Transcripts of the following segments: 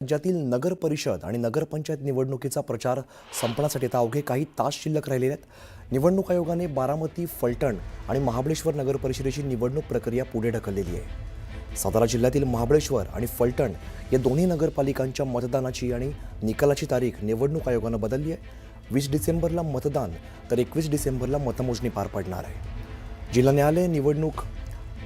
राज्यातील नगर परिषद आणि नगरपंचायत निवडणुकीचा प्रचार संपण्यासाठी आता अवघे काही तास शिल्लक राहिलेले आहेत। निवडणूक आयोगाने बारामती, फलटण आणि महाबळेश्वर नगर परिषदेची निवडणूक प्रक्रिया पुढे ढकललेली आहे। सातारा जिल्ह्यातील महाबळेश्वर आणि फलटण या दोन्ही नगरपालिकांच्या मतदानाची आणि निकालाची तारीख निवडणूक आयोगाने बदलली आहे। 20 डिसेंबरला मतदान तर 21 डिसेंबरला मतमोजणी पार पडणार आहे। जिल्हा न्यायालय निवडणूक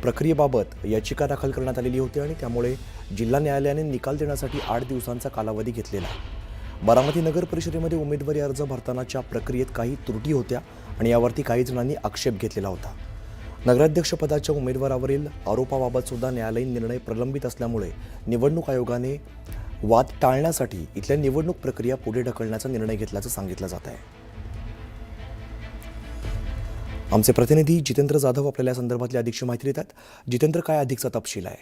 प्रक्रियेबाबत याचिका दाखल करण्यात आलेली होती आणि त्यामुळे जिल्हा न्यायालयाने निकाल देण्यासाठी 8 दिवसांचा कालावधी घेतलेला आहे। बारामती नगर परिषदेमध्ये उमेदवारी अर्ज भरतानाच्या प्रक्रियेत काही त्रुटी होत्या आणि यावरती काही जणांनी आक्षेप घेतलेला होता। नगराध्यक्षपदाच्या उमेदवारावरील आरोपाबाबत सुद्धा न्यायालयीन निर्णय प्रलंबित असल्यामुळे निवडणूक आयोगाने वाद टाळण्यासाठी इथल्या निवडणूक प्रक्रिया पुढे ढकलण्याचा निर्णय घेतल्याचं सांगितलं जात आहे। आमचे प्रतिनिधी जितेंद्र जाधव आपल्याला या संदर्भातली अधिकची माहिती देतात। जितेंद्र, काय अधिकचा तपशील आहे?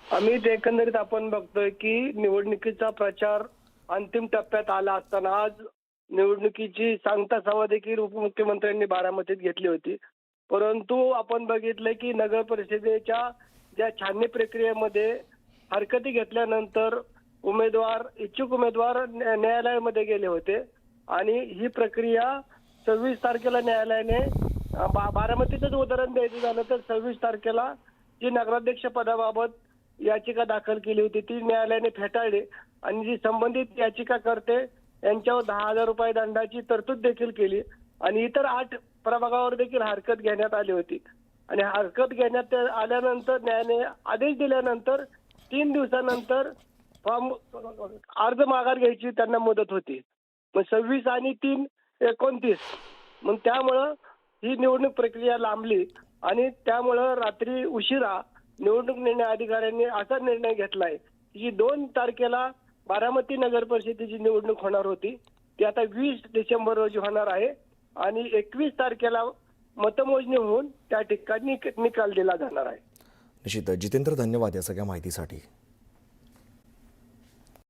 अमित, एकंदरीत आपण बघतोय की निवडणुकीचा प्रचार अंतिम टप्प्यात आला असताना आज निवडणुकीची सांगता सभा देखील उपमुख्यमंत्र्यांनी बारामतीत घेतली होती। परंतु आपण बघितलंय की नगर परिषदेच्या ज्या छाननी प्रक्रियेमध्ये हरकती घेतल्यानंतर इच्छुक उमेदवार न्यायालयामध्ये गेले होते आणि ही प्रक्रिया 26 तारखेला न्यायालयाने बारामतीचंच उदाहरण द्यायचं झालं तर 26 तारखेला जी नगराध्यक्ष पदाबाबत याचिका दाखल केली होती ती न्यायालयाने फेटाळली आणि जी संबंधित याचिकाकर्ते यांच्यावर 10,000 रुपये दंडाची तरतूद देखील केली आणि इतर 8 प्रभागावर देखील हरकत घेण्यात आली होती। आणि हरकत घेण्यात आल्यानंतर न्यायालयाने आदेश दिल्यानंतर 3 दिवसानंतर फॉर्म अर्ज माघार घ्यायची त्यांना मुदत होती। मग 26 आणि 3 29 मग त्यामुळं ही निवडणूक प्रक्रिया लांबली आणि त्यामुळं रात्री उशिरा निवडणूक निर्णय अधिकाऱ्यांनी असा निर्णय घेतलाय की 2 तारखेला बारामती नगर परिषदेची निवडणूक होणार होती ती आता 20 डिसेंबर रोजी होणार आहे आणि 21 तारखेला मतमोजणी होऊन त्या ठिकाणी निकाल दिला जाणार आहे। निश्चित जितेंद्र, धन्यवाद या सगळ्या माहितीसाठी।